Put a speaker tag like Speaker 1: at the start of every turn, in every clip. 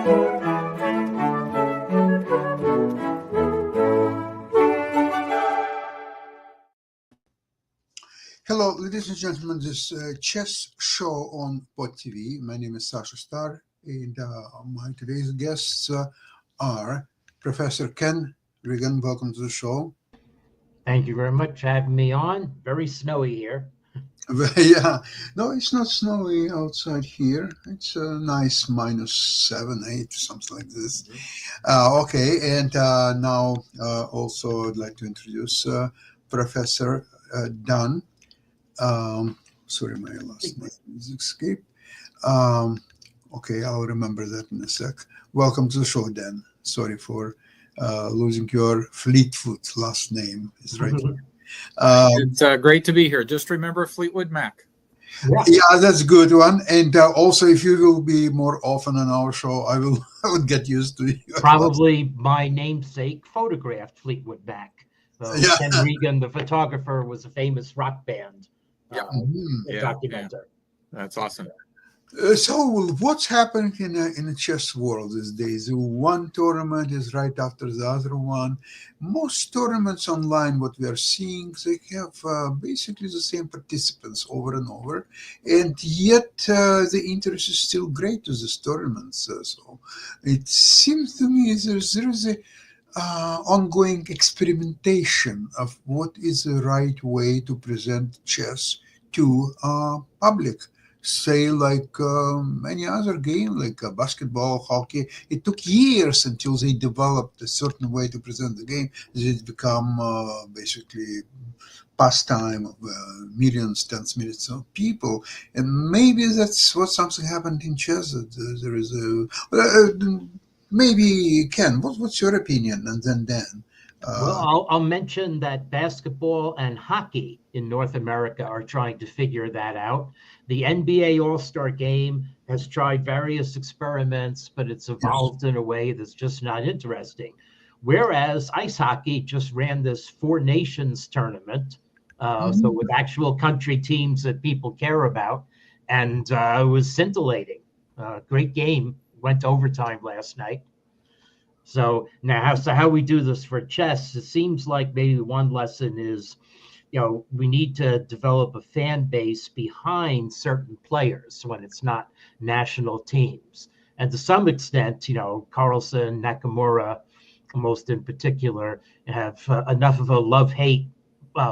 Speaker 1: Hello, ladies and gentlemen. This chess show on Pod TV. My name is Sasha Star, and my today's guests are Professor Ken Regan. Welcome to the show.
Speaker 2: Thank you very much for having me on. Very snowy here.
Speaker 1: Yeah, no, it's not snowy outside here. It's a nice -7, 8, something like this. Okay, and now also I'd like to introduce Professor Dunn. Sorry, my last name is escape. Um, okay, I'll remember that in a sec. Welcome to the show, Dan. Sorry for losing your Fleetwood last name. Is right.
Speaker 3: It's great to be here. Just remember Fleetwood Mac.
Speaker 1: Yeah, that's a good one. And also, if you will be more often on our show, I would get used to you.
Speaker 2: Probably my namesake photographed Fleetwood Mac.
Speaker 1: Yeah.
Speaker 2: Ken Regan, the photographer, was a famous rock band documenter.
Speaker 3: That's awesome.
Speaker 1: So, what's happening in the chess world these days? One tournament is right after the other one. Most tournaments online, what we are seeing, they have basically the same participants over and over, and yet the interest is still great to these tournaments. So, it seems to me there is a ongoing experimentation of what is the right way to present chess to public. Say, like any other game, like basketball, hockey, it took years until they developed a certain way to present the game. It's become basically pastime of millions, tens of millions of people, and maybe that's what something happened in chess. That there is a maybe Ken. What's your opinion? And then Dan.
Speaker 2: Well, I'll mention that basketball and hockey in North America are trying to figure that out. The NBA All-Star Game has tried various experiments, but it's evolved in a way that's just not interesting. Whereas ice hockey just ran this Four Nations tournament, so with actual country teams that people care about, and it was scintillating. Great game. Went to overtime last night. So now, how we do this for chess, it seems like maybe one lesson is, we need to develop a fan base behind certain players when it's not national teams. And to some extent, Carlsen, Nakamura, most in particular, have enough of a love-hate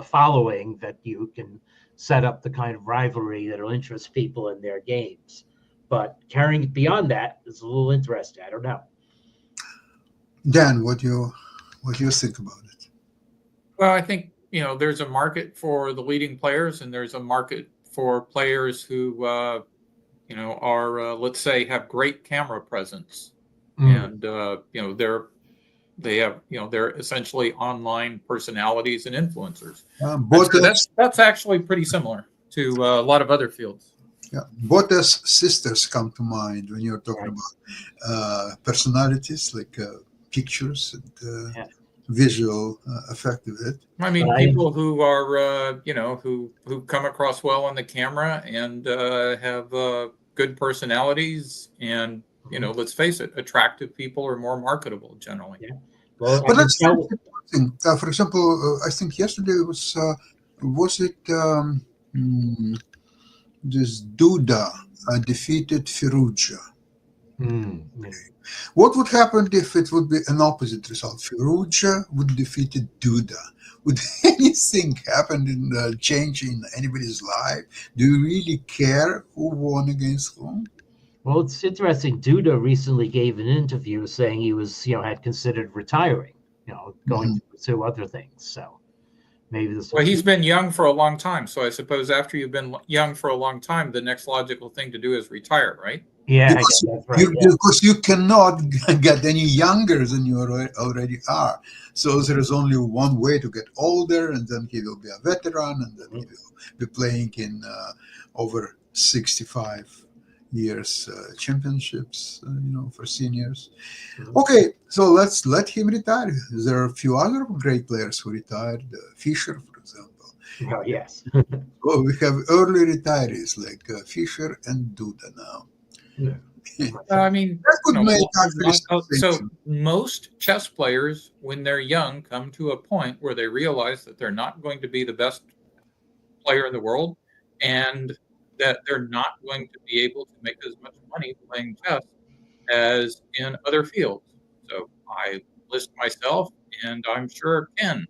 Speaker 2: following that you can set up the kind of rivalry that will interest people in their games. But carrying it beyond that is a little interesting. I don't know.
Speaker 1: Dan, what do you think about it?
Speaker 3: Well, I think there's a market for the leading players, and there's a market for players who are let's say have great camera presence, and they're essentially online personalities and influencers. That's actually pretty similar to a lot of other fields.
Speaker 1: Yeah, Bottas sisters come to mind when you're talking about personalities like pictures and visual effect of it.
Speaker 3: I mean, people who are who come across well on the camera and have good personalities, and let's face it, attractive people are more marketable generally.
Speaker 2: Yeah. Well,
Speaker 1: but that's interesting. For example, I think yesterday was it this Duda defeated Firouzja. What would happen if it would be an opposite result? Firouzja would defeat Duda. Would anything happen in change in anybody's life? Do you really care who won against whom?
Speaker 2: Well, it's interesting. Duda recently gave an interview saying he was, had considered retiring, going to pursue other things. So maybe this.
Speaker 3: Well, he's been young for a long time. So I suppose after you've been young for a long time, the next logical thing to do is retire, right?
Speaker 2: Yeah, because, that's right.
Speaker 1: Because you cannot get any younger than you already are. So there is only one way to get older, and then he will be a veteran, and then he will be playing in over 65 years championships, for seniors. Okay, so let's let him retire. There are a few other great players who retired. Fischer, for example.
Speaker 2: Oh, yes.
Speaker 1: Well, we have early retirees like Fischer and Duda now.
Speaker 2: Yeah.
Speaker 3: I mean,
Speaker 1: That could make actually
Speaker 3: so
Speaker 1: sensation.
Speaker 3: most chess players, when they're young, come to a point where they realize that they're not going to be the best player in the world, and that they're not going to be able to make as much money playing chess as in other fields. So I list myself, and I'm sure Ken,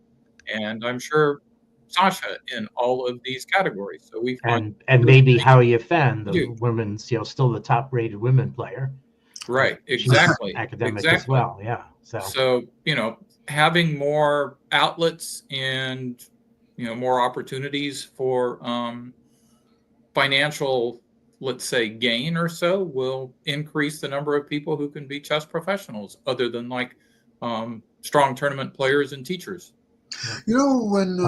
Speaker 3: and I'm sure Sasha in all of these categories. So we find
Speaker 2: and maybe Howie Fan,
Speaker 3: to
Speaker 2: the
Speaker 3: do.
Speaker 2: women's, still the top-rated women player.
Speaker 3: Right,
Speaker 2: She's
Speaker 3: exactly,
Speaker 2: academic as
Speaker 3: exactly.
Speaker 2: well. Yeah.
Speaker 3: So, having more outlets and, more opportunities for financial, let's say, gain or so will increase the number of people who can be chess professionals, other than like strong tournament players and teachers.
Speaker 1: When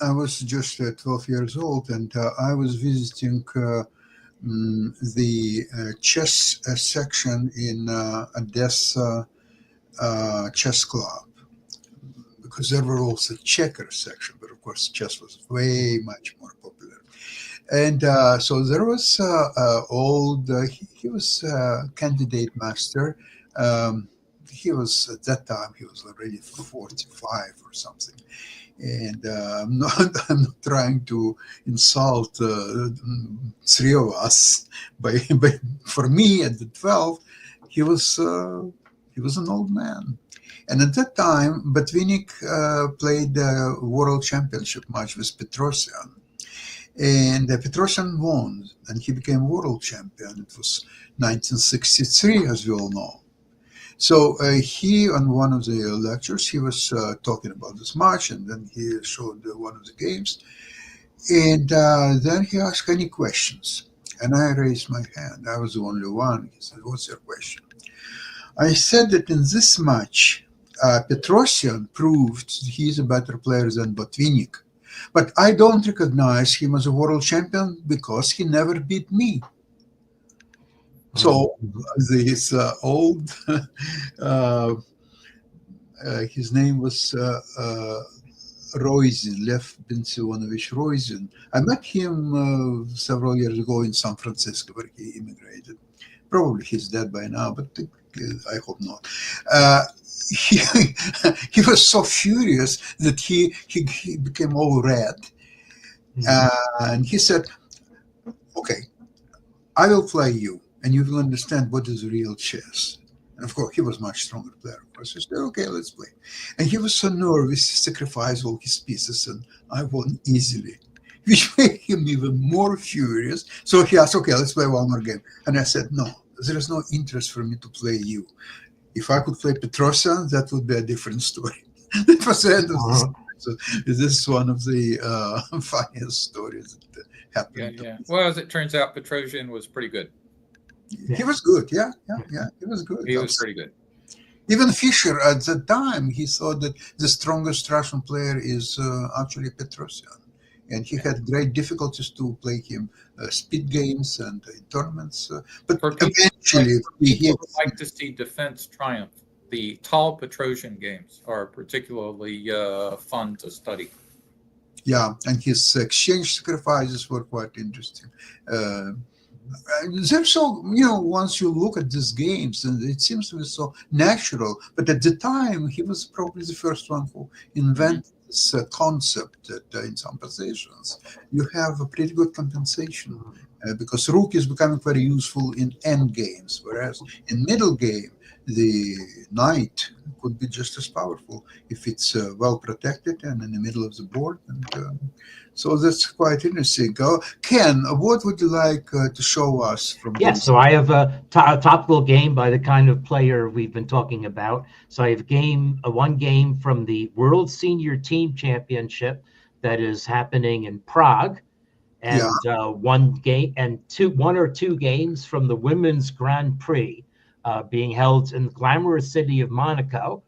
Speaker 1: I was just 12 years old, and I was visiting the chess section in Odessa chess club, because there were also checkers section, but of course chess was way much more popular. And so there was old. He was candidate master. He was at that time. He was already 45 or something. And I'm not trying to insult three of us, but for me at the 12, he was an old man. And at that time, Botvinnik played the world championship match with Petrosian. And Petrosian won, and he became world champion. It was 1963, as we all know. So he, on one of the lectures, he was talking about this match, and then he showed one of the games. And then he asked any questions. And I raised my hand. I was the only one. He said, "What's your question?" I said that in this match, Petrosian proved he's a better player than Botvinnik. But I don't recognize him as a world champion because he never beat me. So this old, his name was Roizin, Lev Bensionovich Roizin. I met him several years ago in San Francisco, where he immigrated. Probably he's dead by now, but I hope not. He was so furious that he became all red. And he said, "Okay, I will play you, and you will understand what is real chess." And of course, he was much stronger player. Of course, he said, "Okay, let's play." And he was so nervous, he sacrificed all his pieces, and I won easily, which made him even more furious. So he asked, "Okay, let's play one more game." And I said, "No, there is no interest for me to play you. If I could play Petrosian, that would be a different story." That was the end of the story. So this is one of the funniest stories that happened.
Speaker 3: Yeah. Well, as it turns out, Petrosian was pretty good.
Speaker 1: He was good. Yeah. He was good.
Speaker 3: He was pretty good.
Speaker 1: Even Fischer at the time, he thought that the strongest Russian player is actually Petrosian. And he had great difficulties to play him speed games and in tournaments. But eventually,
Speaker 3: people would like to see defense triumph. The tall Petrosian games are particularly fun to study.
Speaker 1: Yeah, and his exchange sacrifices were quite interesting. They're so, once you look at these games, and it seems to be so natural. But at the time, he was probably the first one who invented this concept that in some positions you have a pretty good compensation because rook is becoming very useful in end games, whereas in middle game, the knight could be just as powerful if it's well protected and in the middle of the board. And so that's quite interesting. Ken, what would you like to show us from
Speaker 2: Yes, so I have a topical game by the kind of player we've been talking about. So I have one game from the World Senior Team Championship that is happening in Prague, and one or two games from the Women's Grand Prix being held in the glamorous city of Monaco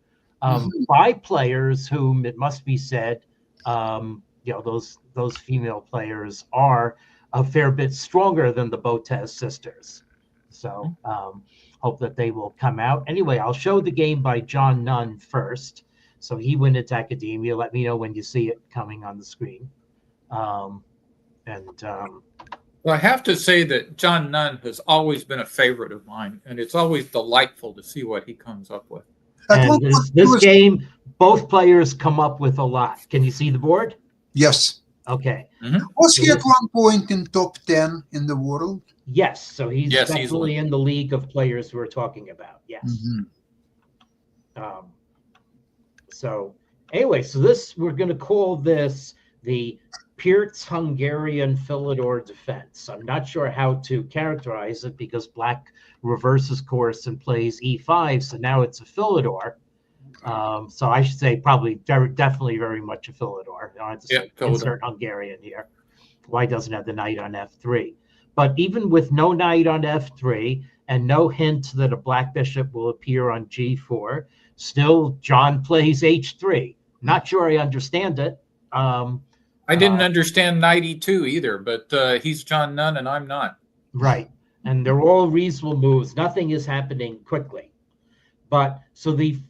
Speaker 2: by players whom, it must be said, those female players are a fair bit stronger than the Botez sisters. So hope that they will come out. Anyway, I'll show the game by John Nunn first. So he went into academia. Let me know when you see it coming on the screen.
Speaker 3: Well, I have to say that John Nunn has always been a favorite of mine, and it's always delightful to see what he comes up with.
Speaker 1: At one
Speaker 2: And
Speaker 1: point,
Speaker 2: this game, both players come up with a lot. Can you see the board?
Speaker 1: yes.
Speaker 2: Okay.
Speaker 1: Was he at one point in top 10 in the world?
Speaker 2: Yes. So he's
Speaker 3: Yes,
Speaker 2: definitely
Speaker 3: easily.
Speaker 2: in the league of players we're talking about. Yes. So anyway, so this, we're going to call this the Pirc Hungarian Philidor defense. I'm not sure how to characterize it because black reverses course and plays e5, so now it's a Philidor. So I should say probably definitely very much a Philidor. I don't have to say insert Hungarian here. White doesn't have the knight on f3. But even with no knight on f3 and no hint that a black bishop will appear on g4, still John plays h3. Not sure I understand it.
Speaker 3: I didn't understand knight e2 either, but he's John Nunn and I'm not.
Speaker 2: Right. And they're all reasonable moves. Nothing is happening quickly. But so the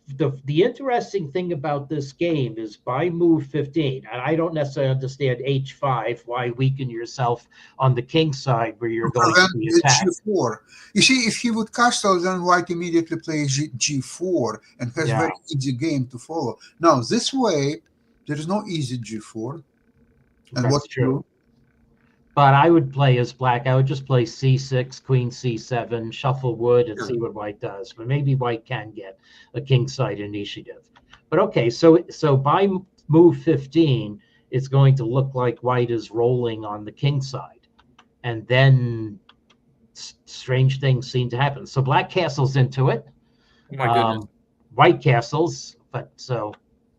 Speaker 2: interesting thing about this game is by move 15, and I don't necessarily understand h5, why weaken yourself on the king side where you're going to be attacked.
Speaker 1: G4. You see, if he would castle, then white immediately plays G4 and has very easy game to follow. Now, this way, there is no easy G4. And what's true?
Speaker 2: But I would play as black. I would just play c6, queen c7, shuffle wood, and see what white does. But maybe white can get a kingside initiative. But okay, so by move 15, it's going to look like white is rolling on the king side. And then strange things seem to happen. So black castles into it.
Speaker 3: Oh my goodness.
Speaker 2: White castles, but so...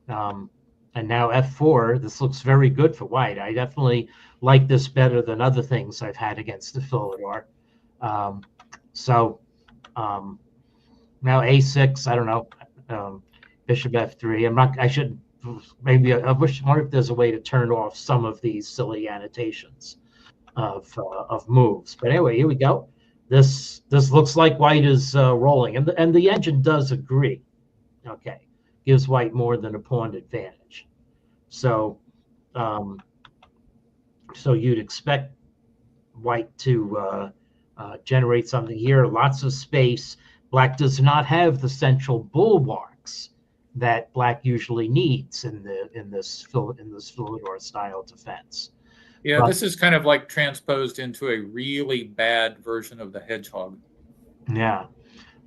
Speaker 2: and now f4, this looks very good for white. I definitely like this better than other things I've had against the Philidor. Now a6, I don't know, bishop f3. I should, maybe, I wonder if there's a way to turn off some of these silly annotations of moves. But anyway, here we go. This looks like white is rolling, and the engine does agree. Okay. Gives white more than a pawn advantage. So so you'd expect white to generate something here. Lots of space. Black does not have the central bulwarks that black usually needs in this Philidor style defense.
Speaker 3: Yeah, this is kind of like transposed into a really bad version of the hedgehog.
Speaker 2: Yeah.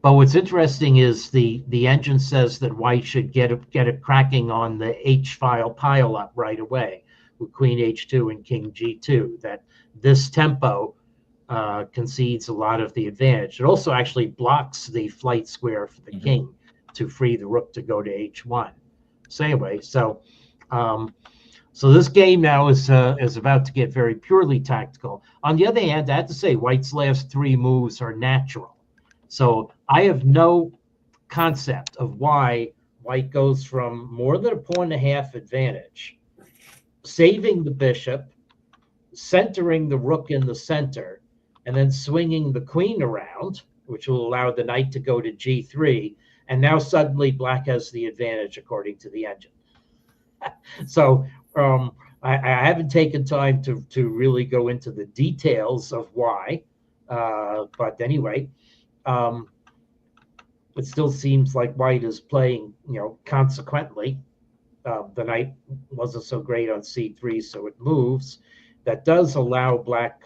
Speaker 2: But what's interesting is the engine says that white should get it cracking on the h-file pile-up right away with queen h2 and king g2, that this tempo concedes a lot of the advantage. It also actually blocks the flight square for the king to free the rook to go to h1. So anyway, so this game now is about to get very purely tactical. On the other hand, I have to say white's last 3 moves are natural. So I have no concept of why white goes from more than a pawn and a half advantage, saving the bishop, centering the rook in the center, and then swinging the queen around, which will allow the knight to go to g3. And now suddenly black has the advantage according to the engine. So I haven't taken time to really go into the details of why. But anyway, it still seems like white is playing, consequently. The knight wasn't so great on c3, so it moves. That does allow black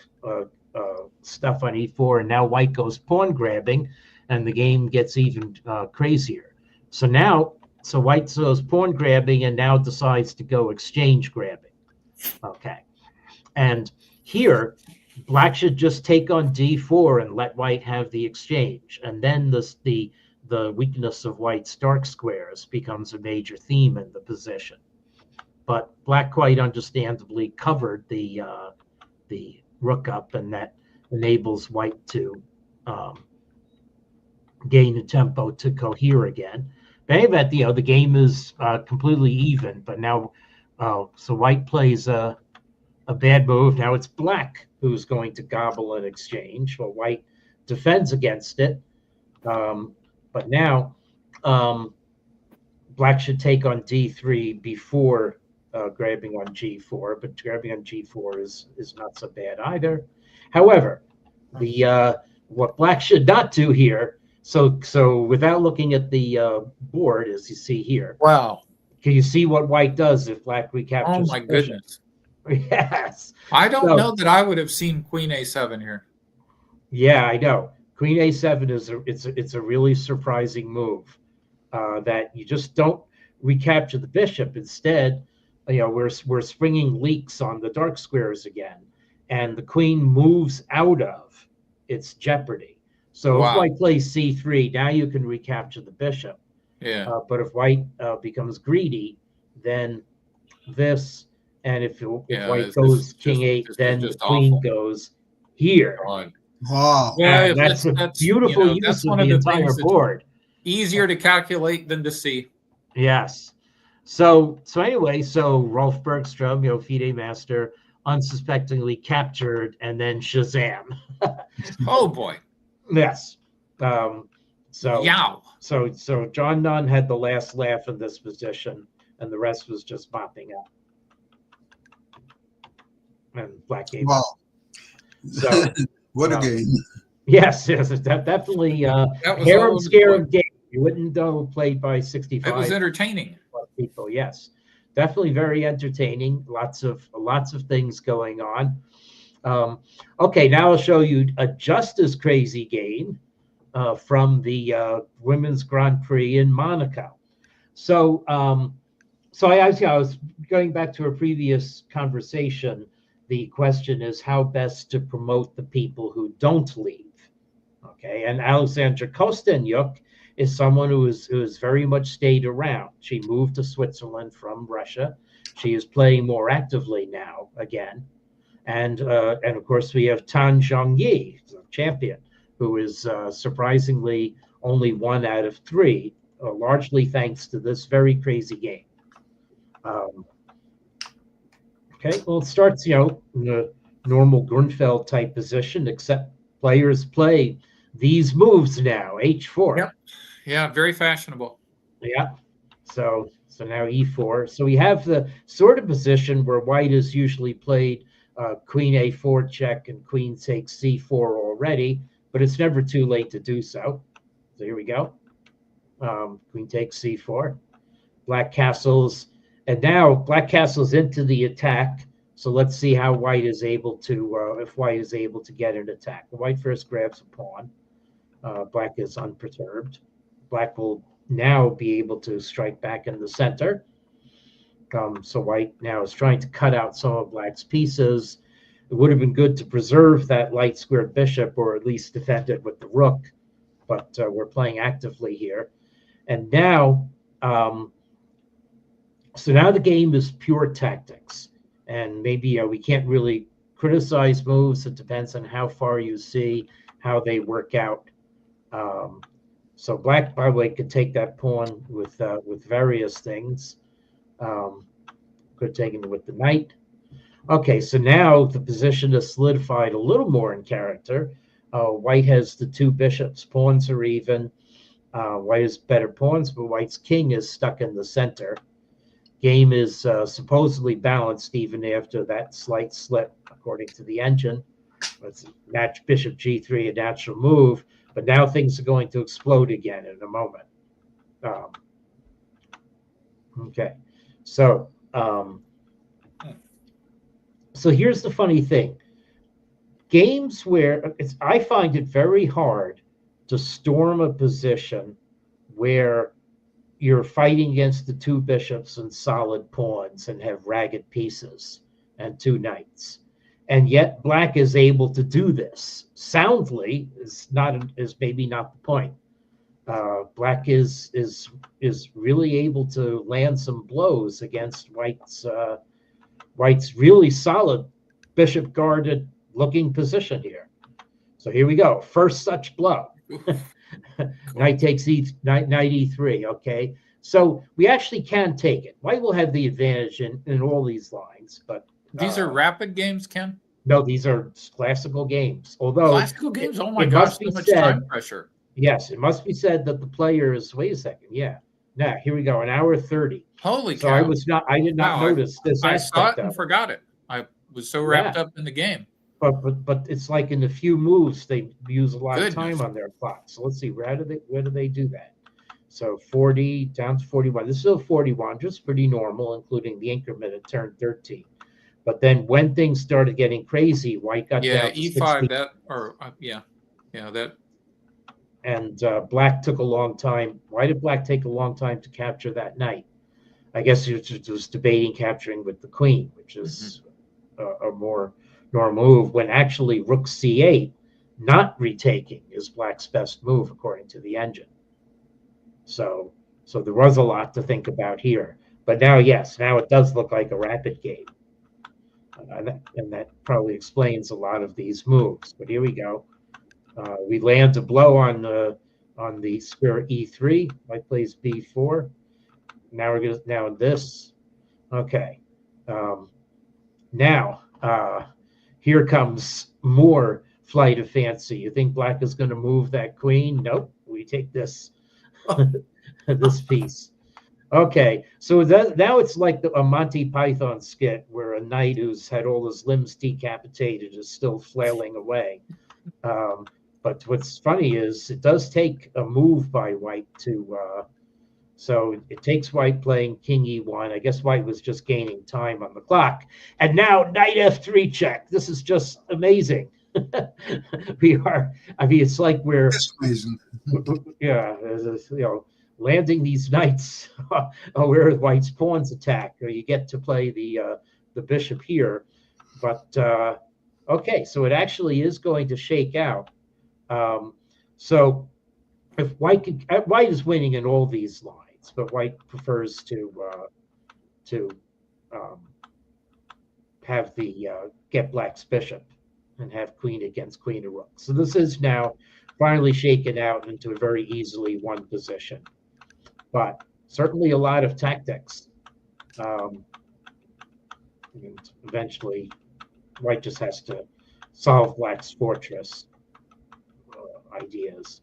Speaker 2: stuff on e4, and now white goes pawn grabbing, and the game gets even crazier. So white goes pawn grabbing and now decides to go exchange grabbing. Okay. And here, black should just take on d4 and let white have the exchange. And then the weakness of white's dark squares becomes a major theme in the position. But black quite understandably covered the rook up, and that enables white to gain a tempo to cohere again. But anyway, the game is completely even. But now, so white plays a bad move. Now it's black who's going to gobble an exchange. Well, white defends against it. But now black should take on d3 before grabbing on g4. But grabbing on g4 is not so bad either. However, the what black should not do here. So without looking at the board, as you see here,
Speaker 3: Wow.
Speaker 2: can you see what white does if black recaptures?
Speaker 3: Oh my
Speaker 2: the bishop?
Speaker 3: goodness.
Speaker 2: Yes.
Speaker 3: I don't
Speaker 2: So-
Speaker 3: know that I would have seen Queen A7 here.
Speaker 2: Yeah, I know. Queen A7 is a really surprising move that you just don't recapture the bishop. Instead, we're springing leaks on the dark squares again, and the queen moves out of its jeopardy. So if
Speaker 3: Wow.
Speaker 2: white plays C3, now you can recapture the bishop.
Speaker 3: Yeah.
Speaker 2: But if white becomes greedy, then this, and if
Speaker 3: Yeah,
Speaker 2: white
Speaker 3: this
Speaker 2: goes
Speaker 3: is
Speaker 2: king
Speaker 3: just-
Speaker 2: eight,
Speaker 3: this is
Speaker 2: then the
Speaker 3: just
Speaker 2: queen
Speaker 3: awful.
Speaker 2: goes here.
Speaker 3: God.
Speaker 1: Wow.
Speaker 3: Yeah,
Speaker 2: And that's a beautiful use
Speaker 3: that's
Speaker 2: of
Speaker 3: one
Speaker 2: the
Speaker 3: of the
Speaker 2: entire
Speaker 3: things that's
Speaker 2: board.
Speaker 3: easier to calculate than to see.
Speaker 2: Yes. So anyway, so Rolf Bergstrom, FIDE master, unsuspectingly captured and then Shazam.
Speaker 3: Oh boy.
Speaker 2: Yes. So John Nunn had the last laugh in this position, and the rest was just mopping up. And black gave up.
Speaker 1: Wow.
Speaker 2: So
Speaker 1: What a
Speaker 2: no.
Speaker 1: game.
Speaker 2: yes, that definitely
Speaker 3: That was
Speaker 2: harem
Speaker 3: all
Speaker 2: scarum game. You wouldn't know played by
Speaker 3: It
Speaker 2: 65
Speaker 3: was entertaining.
Speaker 2: people. Yes, definitely very entertaining. Lots of things going on. Okay, now I'll show you a just as crazy game from the Women's Grand Prix in Monaco. So, I was going back to a previous conversation. The question is how best to promote the people who don't leave. Okay, and Alexandra Kostenyuk is someone who is very much stayed around. She moved to Switzerland from Russia. She is playing more actively now again. And of course, we have Tan Zhongyi, the champion, who is surprisingly only 1 out of 3, largely thanks to this very crazy game. Okay, well, it starts, in the normal Grunfeld type position, except players play these moves now, H4.
Speaker 3: Yep. Yeah, very fashionable.
Speaker 2: Yeah. So now E4. So we have the sort of position where white has usually played Queen A4 check and Queen takes C4 already, but it's never too late to do so. So here we go. Queen takes C4. Black castles, and now black castles into the attack. So let's see how white is able to, if white is able to get an attack. White first grabs a pawn. Black is unperturbed. Black will now be able to strike back in the center. So white now is trying to cut out some of black's pieces. It would have been good to preserve that light squared bishop, or at least defend it with the rook, but we're playing actively here. And now, so now the game is pure tactics. And maybe we can't really criticize moves. It depends on how far you see how they work out. So black, by the way, could take that pawn with various things. Could have taken it with the knight. Okay, so now the position is solidified a little more in character. White has the 2 bishops. Pawns are even. White has better pawns, but white's king is stuck in the center. Game is supposedly balanced even after that slight slip, according to the engine. It's match bishop G3, a natural move, but now things are going to explode again in a moment. Okay, so here's the funny thing. Games where I find it very hard to storm a position where you're fighting against the 2 bishops and solid pawns and have ragged pieces and 2 knights. And yet black is able to do this soundly. Is maybe not the point. Black is really able to land some blows against white's really solid bishop guarded looking position here. So here we go. First such blow. Knight takes knight E3. Okay, so we actually can take it. White will have the advantage in all these lines, but
Speaker 3: These are rapid games, Ken?
Speaker 2: no, these are classical games. Although
Speaker 3: Classical games? Oh my
Speaker 2: it
Speaker 3: gosh,
Speaker 2: must be
Speaker 3: so much
Speaker 2: said-
Speaker 3: time pressure.
Speaker 2: yes, it must be said that the players. Wait a second. Yeah. Now here we go. An hour 30.
Speaker 3: Holy
Speaker 2: So
Speaker 3: cow.
Speaker 2: I did not
Speaker 3: Wow,
Speaker 2: notice this
Speaker 3: I saw
Speaker 2: aspect
Speaker 3: it and
Speaker 2: of it.
Speaker 3: forgot it. I was so wrapped up in the game.
Speaker 2: but it's like in a few moves they use a lot of
Speaker 3: Goodness.
Speaker 2: time on their clock. So let's see, where do they do that? So 40 down to 41. This is still 41, just pretty normal, including the increment at turn 13. But then when things started getting crazy, white got
Speaker 3: Yeah,
Speaker 2: down to
Speaker 3: E5
Speaker 2: 60,
Speaker 3: that or yeah that.
Speaker 2: and black took a long time. Why did black take a long time to capture that knight? I guess it was debating capturing with the queen, which is a more normal move, when actually rook c8, not retaking, is black's best move according to the engine. So there was a lot to think about here. But now, yes, now it does look like a rapid game. And that probably explains a lot of these moves. But here we go. We land a blow on the square e3. White plays b4. Now we're now this. Okay. Now here comes more flight of fancy. You think black is going to move that queen? Nope. We take this this piece. Okay, so now it's like a Monty Python skit where a knight who's had all his limbs decapitated is still flailing away. But what's funny is it does take a move by white to, so it takes white playing king e1. I guess white was just gaining time on the clock. And now knight f3 check. This is just amazing. It's like we're,
Speaker 1: That's amazing.
Speaker 2: yeah, landing these knights where white's pawns attack, or you get to play the bishop here. But okay, so it actually is going to shake out. So if white is winning in all these lines, but white prefers to have the get black's bishop and have queen against queen of rook. So this is now finally shaken out into a very easily won position. But certainly a lot of tactics. And eventually, white just has to solve black's fortress ideas.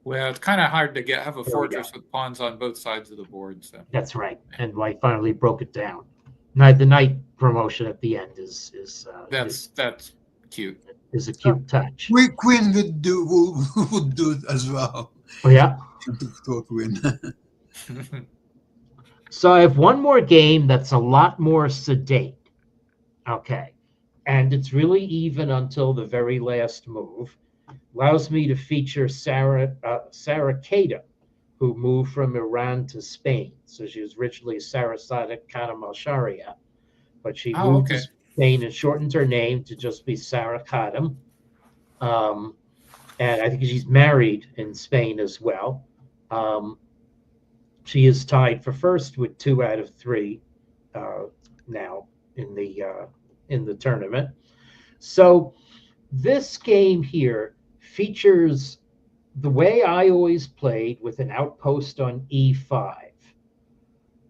Speaker 3: Well, it's kind of hard to have a fortress with pawns on both sides of the board. So
Speaker 2: that's right, and white finally broke it down. Now the knight promotion at the end is
Speaker 3: that's cute.
Speaker 2: Is a cute touch.
Speaker 1: Queen would do it as well.
Speaker 2: Oh, yeah.
Speaker 1: To win.
Speaker 2: So I have one more game that's a lot more sedate. Okay. And it's really even until the very last move. Allows me to feature Sarah Khedem, who moved from Iran to Spain. So she was originally Sarasate Khanum al-Sharia, but she moved to Spain and shortened her name to just be Sarah Khedem. And I think she's married in Spain as well. She is tied for first with 2 out of 3 now in the tournament. So this game here features the way I always played, with an outpost on e5,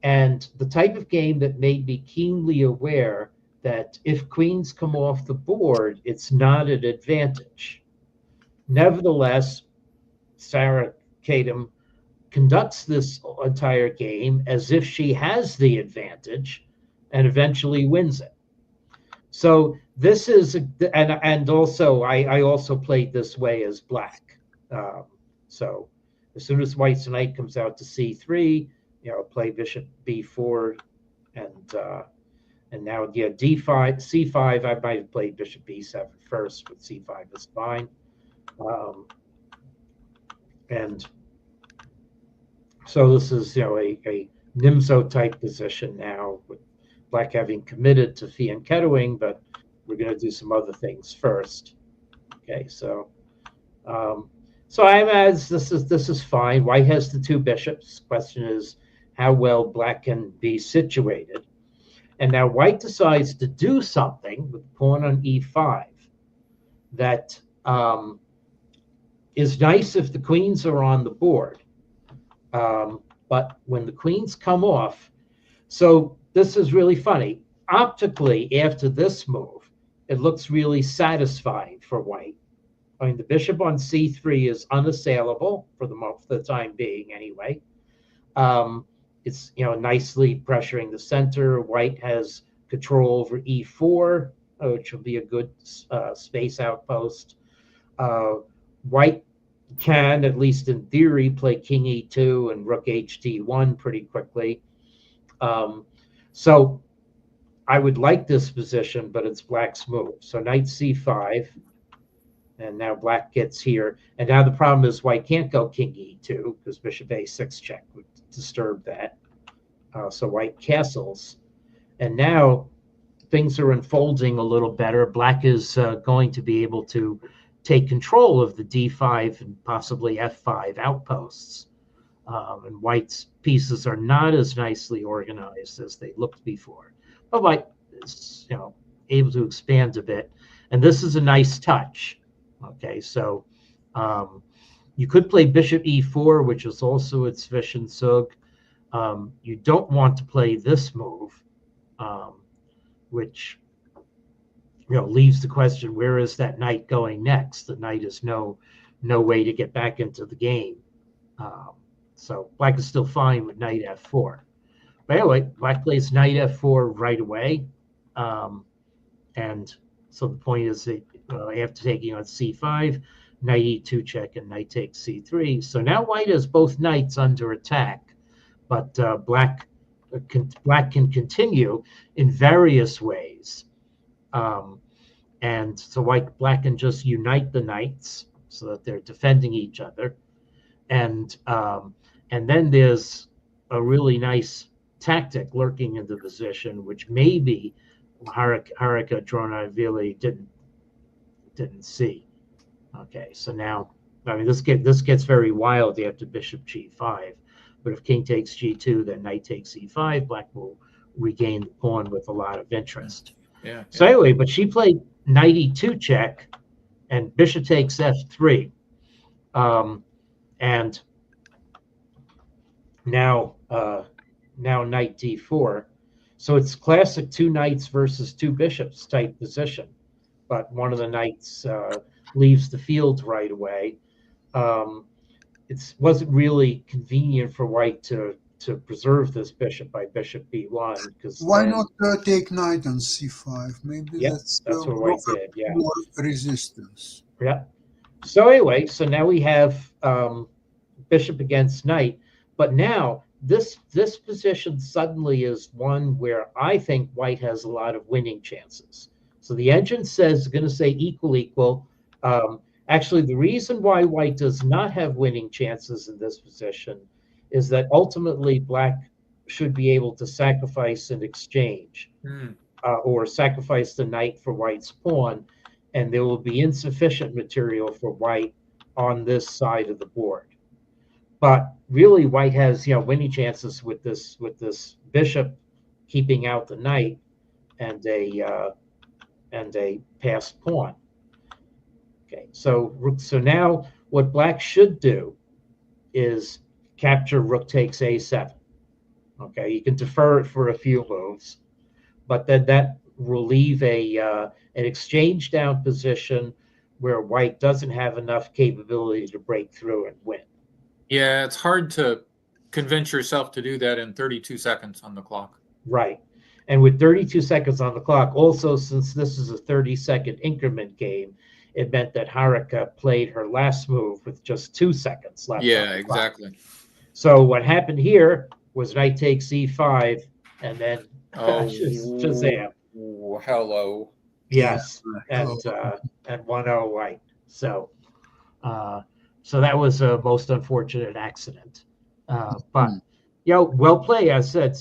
Speaker 2: and the type of game that made me keenly aware that if queens come off the board, it's not an advantage. Nevertheless, Sarah Khedem conducts this entire game as if she has the advantage and eventually wins it. So this is, and also I also played this way as black. So as soon as white's knight comes out to c3, play bishop b4, and now d5, c5. I might have played bishop b7 first, but c5 is fine. And so this is a Nimzo type position now, with black having committed to fianchettoing, but we're going to do some other things first. Okay, so I'm as this is fine. White has the 2 bishops. Question is how well black can be situated. And now white decides to do something with pawn on e5 that is nice if the queens are on the board. But when the queens come off, so this is really funny. Optically, after this move, it looks really satisfying for white. I mean, the bishop on c3 is unassailable for the time being, anyway. It's nicely pressuring the center. White has control over e4, which will be a good space outpost. White can, at least in theory, play king e2 and rook ht1 pretty quickly. So I would like this position, but it's black's move. So knight c5, and now black gets here. And now the problem is white can't go king e2 because bishop a6 check would disturb that. So white castles. And now things are unfolding a little better. Black is going to be able to take control of the d5 and possibly f5 outposts. And white's pieces are not as nicely organized as they looked before. But white is, able to expand a bit. And this is a nice touch. Okay, so you could play bishop e4, which is also its Zwischen Zug. You don't want to play this move, which leaves the question, where is that knight going next? The knight is no way to get back into the game. So black is still fine with knight f4. But anyway, black plays knight f4 right away. And so the point is that after taking on c5, knight e2 check and knight takes c3. So now white has both knights under attack, but black can continue in various ways. And so black can just unite the knights so that they're defending each other. And then there's a really nice tactic lurking in the position, which maybe Haruka Dronaishvili didn't see. Okay, so now, this gets very wild after bishop g5. But if king takes g2, then knight takes e5, black will regain the pawn with a lot of interest.
Speaker 3: Yeah.
Speaker 2: So anyway, but she played knight e2 check, and bishop takes f3. And now knight d4. So it's classic two knights versus two bishops type position. But one of the knights leaves the field right away. It wasn't really convenient for white to preserve this bishop by bishop b1. Because
Speaker 1: why not take knight on c5? Maybe that's
Speaker 2: what white did. Yeah,
Speaker 1: more resistance.
Speaker 2: Yeah. So anyway, so now we have bishop against knight, but now this position suddenly is one where I think white has a lot of winning chances. So the engine says going to say equal. Actually, the reason why white does not have winning chances in this position is that ultimately black should be able to sacrifice an exchange or sacrifice the knight for white's pawn, and there will be insufficient material for white on this side of the board. But really, white has winning chances with this bishop keeping out the knight and a passed pawn. Okay, so now what black should do is capture rook takes a7. Okay, you can defer it for a few moves, but then that will leave an exchange down position where white doesn't have enough capability to break through and win.
Speaker 3: Yeah, it's hard to convince yourself to do that in 32 seconds on the clock.
Speaker 2: Right. And with 32 seconds on the clock, also since this is a 30-second increment game, it meant that Haruka played her last move with just 2 seconds left.
Speaker 3: Yeah, exactly.
Speaker 2: So what happened here was knight takes e5, and then Shazam.
Speaker 3: Hello.
Speaker 2: Yes, and 1-0 white. So that was a most unfortunate accident. But well played. As I said,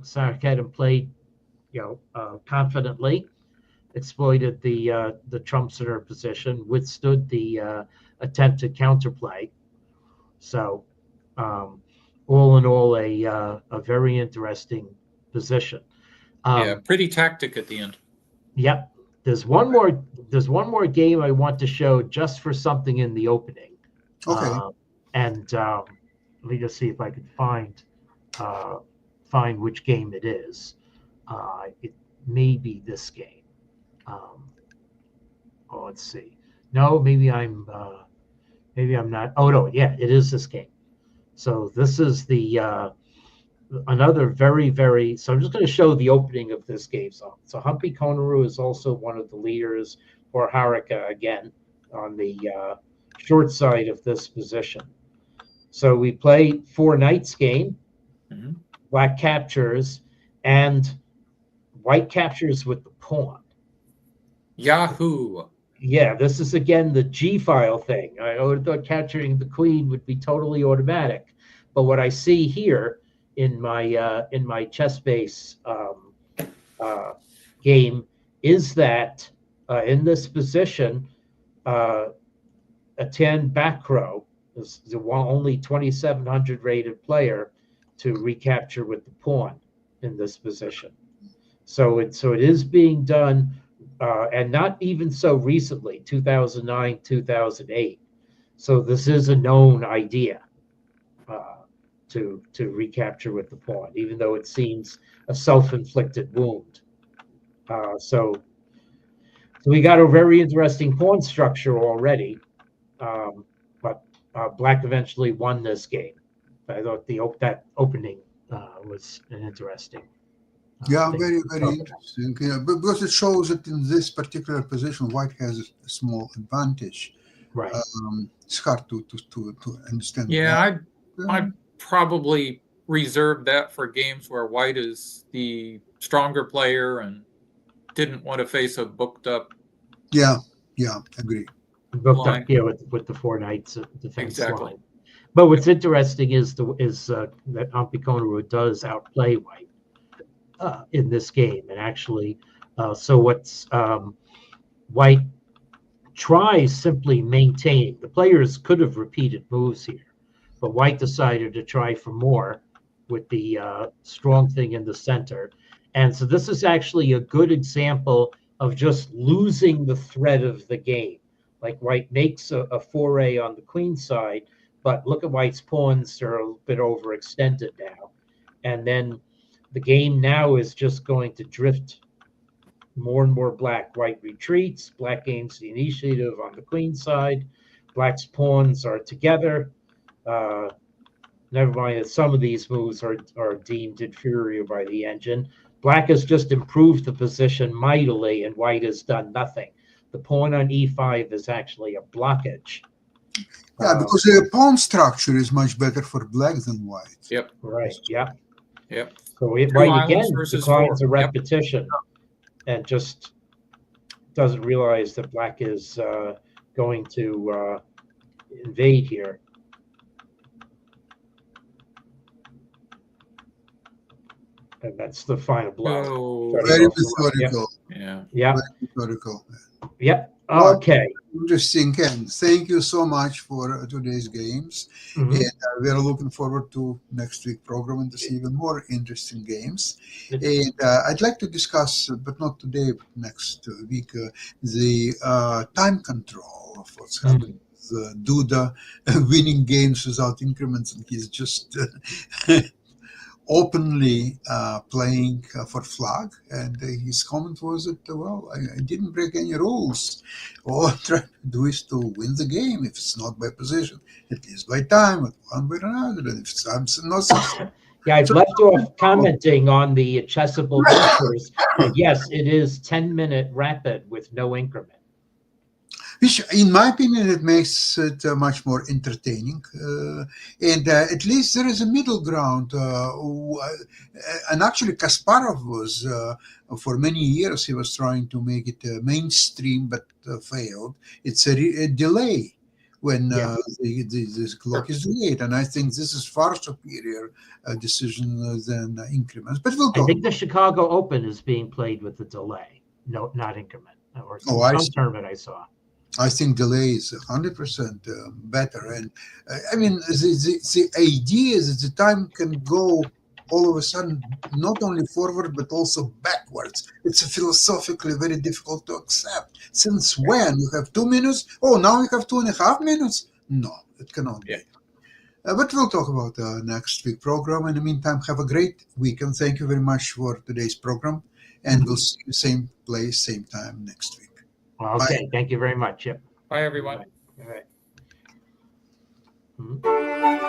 Speaker 2: Sarkisian played confidently, exploited the trumps in her position, withstood the attempted counterplay. So all in all, a very interesting position.
Speaker 3: Pretty tactic at the end.
Speaker 2: Yep. There's one more game I want to show just for something in the opening.
Speaker 1: Okay.
Speaker 2: Let me just see if I can find which game it is. It may be this game. Let's see. No, maybe I'm not. Oh no, yeah, it is this game. So this is the another very, so I'm just going to show the opening of this game. So Humpy Konaru is also one of the leaders for Haruka again on the short side of this position. So we play 4 knights game.
Speaker 3: Mhm.
Speaker 2: Black captures and white captures with the pawn.
Speaker 3: Yahoo!
Speaker 2: Yeah, this is again the G file thing. I would have thought capturing the queen would be totally automatic, but what I see here in my chess base game is that in this position, Etienne Bacro is the only 2,700 rated player to recapture with the pawn in this position. So it is being done. And not even so recently, 2009, 2008. So this is a known idea to recapture with the pawn, even though it seems a self-inflicted wound. So we got a very interesting pawn structure already, but Black eventually won this game. I thought that opening was an interesting.
Speaker 1: Yeah, very interesting. Yeah, because it shows that in this particular position, White has a small advantage.
Speaker 2: Right.
Speaker 1: It's hard to understand.
Speaker 3: Yeah, I'd probably reserve that for games where White is the stronger player and didn't want to face a booked up.
Speaker 1: Yeah, agree.
Speaker 2: Booked up here with the 4 knights defense
Speaker 3: Exactly.
Speaker 2: line. But what's interesting is that Humpy Konaru does outplay White in this game, and actually, so what's White tries simply maintaining. The players could have repeated moves here, but White decided to try for more with the strong thing in the center, and so this is actually a good example of just losing the thread of the game. Like White makes a foray on the queen side, but look at White's pawns are a bit overextended now, and then the game now is just going to drift more and more black. White retreats. Black gains the initiative on the queen side. Black's pawns are together. Never mind that some of these moves are deemed inferior by the engine. Black has just improved the position mightily, and White has done nothing. The pawn on e5 is actually a blockage.
Speaker 1: Yeah, because the pawn structure is much better for Black than White.
Speaker 3: Yep.
Speaker 2: Right. Yeah.
Speaker 3: Yep.
Speaker 2: So White again declines a repetition and just doesn't realize that Black is going to invade here. And that's the final blow.
Speaker 3: Oh,
Speaker 1: Very methodical.
Speaker 3: yeah.
Speaker 2: Yeah.
Speaker 1: Very methodical.
Speaker 2: Yep. Okay.
Speaker 1: Interesting, Ken. Thank you so much for today's games.
Speaker 2: Mhm.
Speaker 1: And we are looking forward to next week's program and to see even more interesting games. And I'd like to discuss, but not today, but next week, the time control of what's happening. Duda winning games without increments, and he's just openly playing for flag, and his comment was that, well, I didn't break any rules. All I'm trying to do is to win the game. If it's not by position, at least by time, at one way or another. And if I'm not
Speaker 2: yeah, I've left off commenting on the chessable features. Yes, it is 10-minute rapid with no increment.
Speaker 1: Which, in my opinion, it makes it much more entertaining. And at least there is a middle ground. And actually, Kasparov was, for many years, he was trying to make it mainstream, but failed. It's a delay when the clock is delayed. And I think this is far superior decision than increments. But we'll talk.
Speaker 2: I think the Chicago Open is being played with a delay, no, not increment. Or some tournament I saw.
Speaker 1: I think delay is 100% better. And I mean, the idea is that the time can go all of a sudden, not only forward, but also backwards. It's philosophically very difficult to accept. Since when? You have 2 minutes? Oh, now you have 2.5 minutes? No, it cannot be. But we'll talk about next week's program. In the meantime, have a great weekend. Thank you very much for today's program. And we'll see you same place, same time next week.
Speaker 2: Okay,
Speaker 1: Bye.
Speaker 2: thank you very much. Yep.
Speaker 3: Bye, everyone.
Speaker 2: All right.